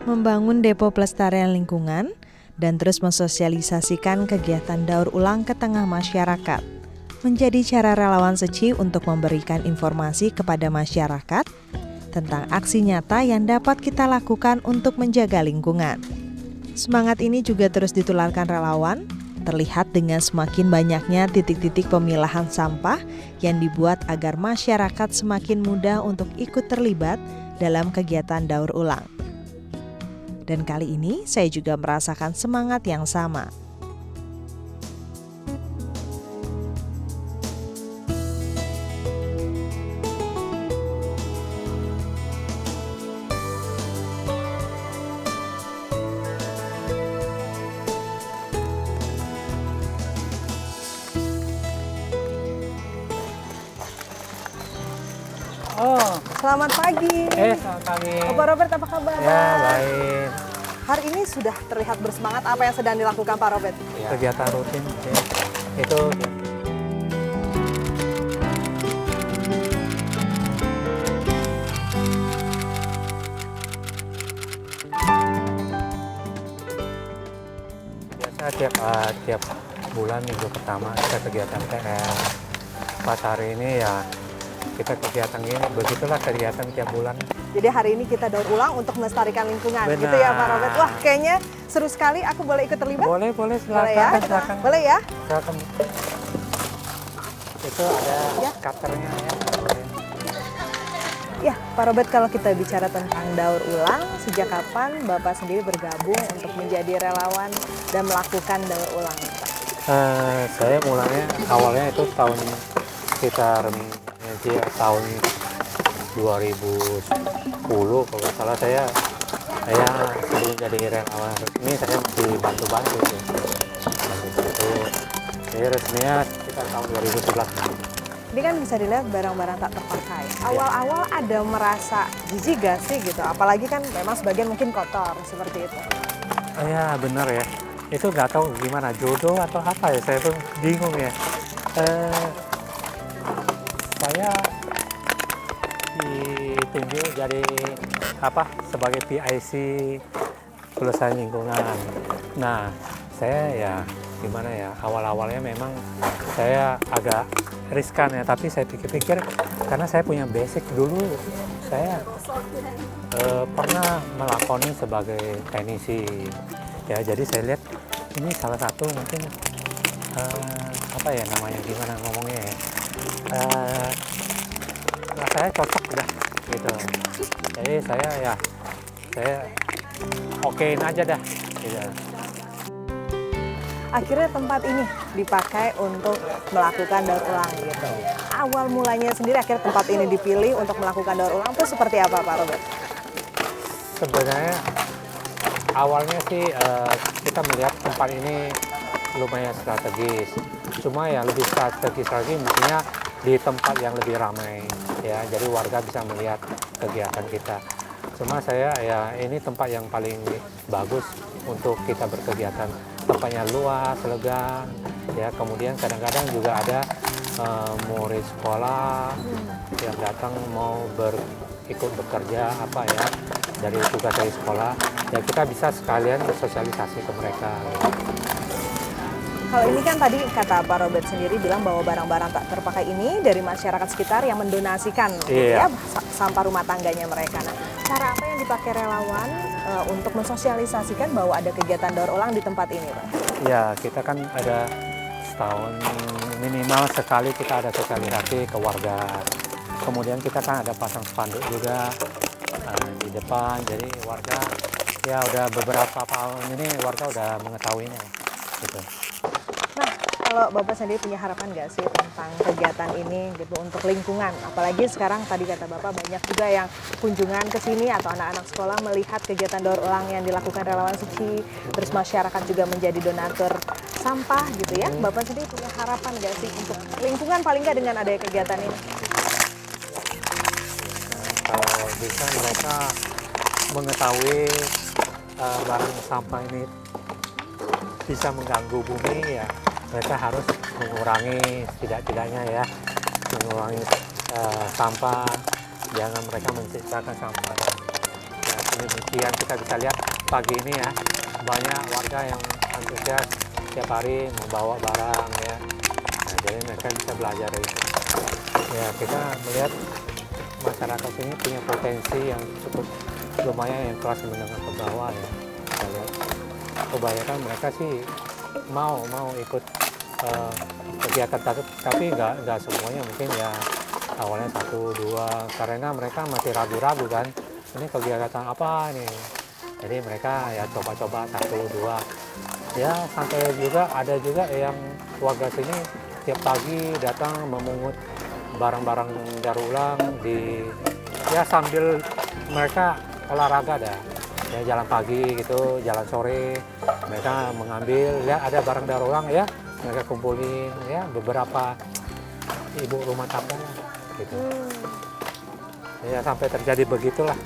membangun depo pelestarian lingkungan, dan terus mensosialisasikan kegiatan daur ulang ke tengah masyarakat. Menjadi cara relawan Seci untuk memberikan informasi kepada masyarakat tentang aksi nyata yang dapat kita lakukan untuk menjaga lingkungan. Semangat ini juga terus ditularkan relawan, terlihat dengan semakin banyaknya titik-titik pemilahan sampah yang dibuat agar masyarakat semakin mudah untuk ikut terlibat dalam kegiatan daur ulang. Dan kali ini saya juga merasakan semangat yang sama. Oh, Selamat pagi. selamat pagi. Bapak Robert, apa kabar? Ya, baik. Hari ini sudah terlihat bersemangat. Apa yang sedang dilakukan Pak Robert? Ya. Kegiatan rutin ya. Itu biasa tiap bulan minggu pertama kita kegiatan PR. Pas hari ini ya kita kegiatan ini, begitulah kegiatan tiap bulan. Jadi hari ini kita daur ulang untuk melestarikan lingkungan. Benar. Gitu ya Pak Robert. Wah, kayaknya seru sekali. Aku boleh ikut terlibat? Boleh, Boleh ya? silakan. Boleh ya? Silakan. Itu ada Ya. cutternya ya. Ya, Pak Robert, kalau kita bicara tentang daur ulang, sejak kapan Bapak sendiri bergabung untuk menjadi relawan dan melakukan daur ulang, Pak? Saya mulanya awalnya itu sekitar tahun 2010 kalau nggak salah. Saya sebelum jadi relawan resmi saya masih bantu-bantu tuh. Jadi resminya sekitar tahun 2011. Ini kan bisa dilihat barang-barang tak terpakai. Awal-awal ada merasa jijik gak sih gitu? Apalagi kan memang sebagian mungkin kotor seperti itu. Ya benar ya. Itu nggak tahu gimana, jodoh atau apa ya, saya tuh bingung ya. Saya ditunjuk jadi sebagai PIC pelestarian lingkungan. Nah, saya ya gimana ya, awal-awalnya memang saya agak riskan ya, tapi saya pikir-pikir karena saya punya basic dulu, saya pernah melakoni sebagai teknisi ya, jadi saya lihat ini salah satu mungkin gimana ngomongnya ya, saya cocok udah gitu, jadi saya okein aja dah gitu. Akhirnya tempat ini dipakai untuk melakukan daur ulang gitu. Awal mulanya sendiri akhirnya tempat ini dipilih untuk melakukan daur ulang itu seperti apa Pak Robert? Sebenarnya awalnya sih kita melihat tempat ini lumayan strategis. Cuma ya lebih strategis lagi mestinya di tempat yang lebih ramai ya. Jadi warga bisa melihat kegiatan kita. Cuma saya ya ini tempat yang paling bagus untuk kita berkegiatan. Tempatnya luas, lega ya. Kemudian kadang-kadang juga ada murid sekolah yang datang mau ikut bekerja dari tugas dari sekolah, ya kita bisa sekalian sosialisasi ke mereka. Kalau ini kan tadi kata Pak Robert sendiri bilang bahwa barang-barang tak terpakai ini dari masyarakat sekitar yang mendonasikan gitu ya sampah rumah tangganya mereka. Nah, cara apa yang dipakai relawan untuk mensosialisasikan bahwa ada kegiatan daur ulang di tempat ini, Pak? Ya, kita kan ada setahun minimal sekali kita ada sosialisasi ke warga. Kemudian kita kan ada pasang spanduk juga di depan, jadi warga ya udah beberapa tahun ini warga udah mengetahuinya gitu. Nah, kalau Bapak sendiri punya harapan nggak sih tentang kegiatan ini gitu untuk lingkungan? Apalagi sekarang tadi kata Bapak banyak juga yang kunjungan ke sini atau anak-anak sekolah melihat kegiatan daur ulang yang dilakukan relawan Seci, terus masyarakat juga menjadi donatur sampah gitu ya. Bapak sendiri punya harapan nggak sih untuk lingkungan paling nggak dengan adanya kegiatan ini? Kalau bisa mereka mengetahui barang sampah ini bisa mengganggu bumi, ya mereka harus mengurangi tidak-tidaknya mengurangi sampah, jangan mereka menciptakan sampah. Ya, demikian kita bisa lihat pagi ini ya, banyak warga yang antusias tiap hari membawa barang ya. Nah, jadi mereka bisa belajar dari itu. Ya, kita melihat masyarakat ini punya potensi yang cukup lumayan, yang kelas menengah ke bawah ya. Kita lihat kebanyakan mereka sih mau ikut kegiatan, tapi nggak semuanya, mungkin ya awalnya 1-2 karena mereka masih ragu-ragu kan, ini kegiatan apa nih, jadi mereka ya coba-coba 1-2 ya, sampai juga ada juga yang warga sini tiap pagi datang memungut barang-barang daur ulang ya sambil mereka olahraga dah ya, jalan pagi gitu, jalan sore mereka mengambil ya, ada barang daur ulang ya, mereka kumpulin ya, beberapa ibu rumah tangga gitu. Ya sampai terjadi begitulah.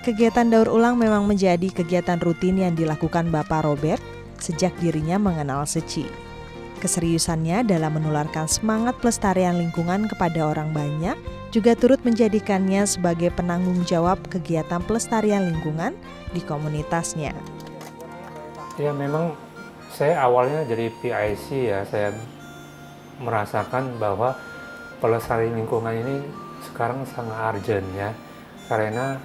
Kegiatan daur ulang memang menjadi kegiatan rutin yang dilakukan Bapak Robert sejak dirinya mengenal Seci. Keseriusannya dalam menularkan semangat pelestarian lingkungan kepada orang banyak juga turut menjadikannya sebagai penanggung jawab kegiatan pelestarian lingkungan di komunitasnya. Ya memang saya awalnya jadi PIC ya, saya merasakan bahwa pelestarian lingkungan ini sekarang sangat urgent ya, karena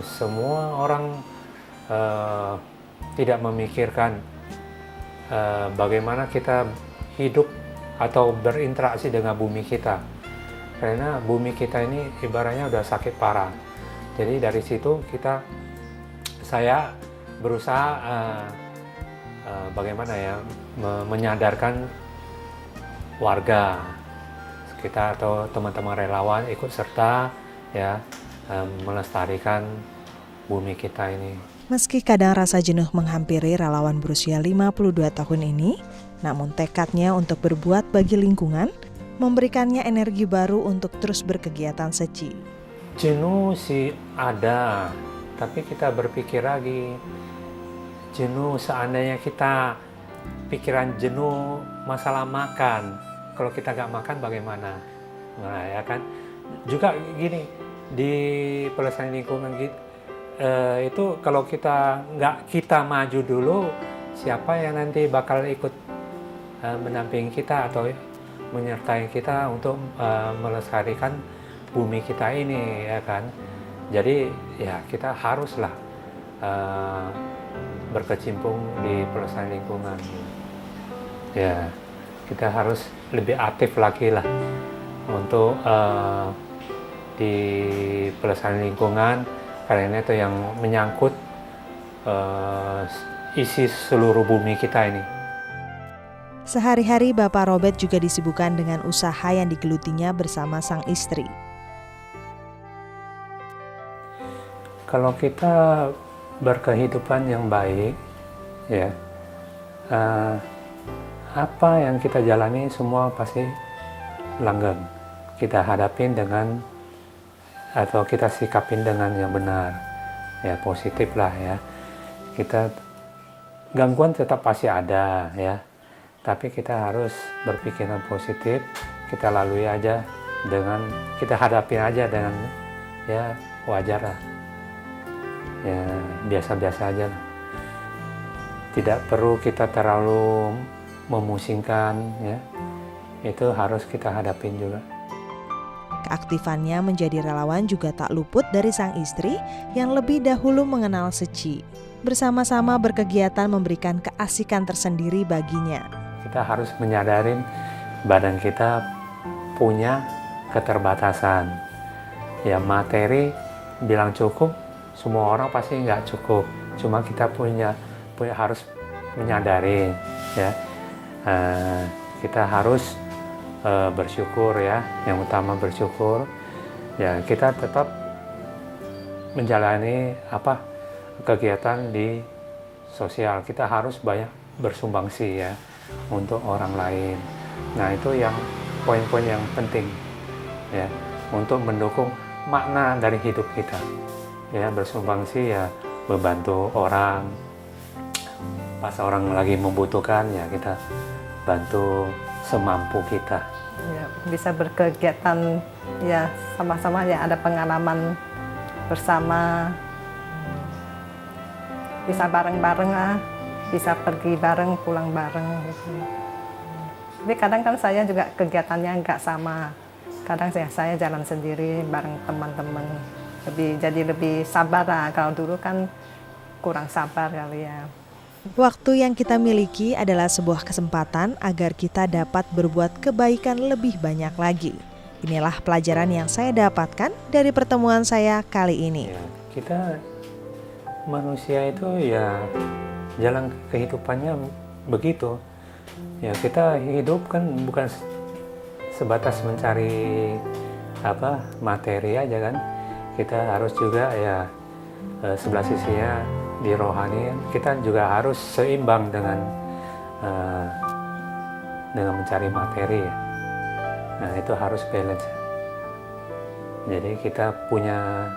semua orang tidak memikirkan bagaimana kita hidup atau berinteraksi dengan bumi kita, karena bumi kita ini ibaratnya udah sakit parah. Jadi dari situ saya berusaha bagaimana ya menyadarkan warga sekitar atau teman-teman relawan ikut serta ya melestarikan bumi kita ini. Meski kadang rasa jenuh menghampiri relawan berusia 52 tahun ini, namun tekadnya untuk berbuat bagi lingkungan memberikannya energi baru untuk terus berkegiatan Seci. Jenuh sih ada, tapi kita berpikir lagi, jenuh seandainya kita pikiran jenuh masalah makan, kalau kita nggak makan bagaimana? Nah ya kan, juga gini, di pelestarian lingkungan itu kalau kita maju dulu, siapa yang nanti bakal ikut mendampingi kita atau menyertai kita untuk melestarikan bumi kita ini ya kan. Jadi ya kita haruslah berkecimpung di pelestarian lingkungan. Ya kita harus lebih aktif lagi lah untuk di pelestarian lingkungan, karena itu yang menyangkut isi seluruh bumi kita ini. Sehari-hari Bapak Robert juga disibukkan dengan usaha yang digelutinya bersama sang istri. Kalau kita berkehidupan yang baik, ya apa yang kita jalani semua pasti langgeng. Kita hadapin dengan atau kita sikapin dengan yang benar, ya positif lah ya. Kita gangguan tetap pasti ada ya, tapi kita harus berpikiran positif. Kita lalui aja kita hadapi aja dengan ya wajar lah, ya biasa-biasa aja lah. Tidak perlu kita terlalu memusingkan ya, itu harus kita hadapin juga. Keaktifannya menjadi relawan juga tak luput dari sang istri yang lebih dahulu mengenal Seci. Bersama-sama berkegiatan memberikan keasikan tersendiri baginya. Kita harus menyadarin badan kita punya keterbatasan. Ya materi bilang cukup, semua orang pasti nggak cukup. Cuma kita harus menyadari ya. Kita harus bersyukur ya, yang utama bersyukur ya, kita tetap menjalani kegiatan di sosial, kita harus banyak bersumbangsi ya untuk orang lain. Nah itu yang poin-poin yang penting ya, untuk mendukung makna dari hidup kita ya, bersumbangsi ya, membantu orang pas orang lagi membutuhkan ya, kita bantu semampu kita. Ya, bisa berkegiatan ya sama-sama ya, ada pengalaman bersama, bisa bareng-bareng lah, bisa pergi bareng, pulang bareng gitu. Tapi kadang kan saya juga kegiatannya nggak sama. Kadang saya jalan sendiri bareng teman-teman. Jadi lebih sabar lah. Kalau dulu kan kurang sabar kali ya. Waktu yang kita miliki adalah sebuah kesempatan agar kita dapat berbuat kebaikan lebih banyak lagi. Inilah pelajaran yang saya dapatkan dari pertemuan saya kali ini. Ya, kita manusia itu ya jalan kehidupannya begitu. Ya kita hidup kan bukan sebatas mencari materi aja kan. Kita harus juga ya sebelah sisinya di rohani kita juga harus seimbang dengan mencari materi ya. Nah itu harus balance. Jadi kita punya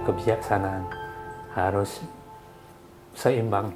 kebijaksanaan harus seimbang.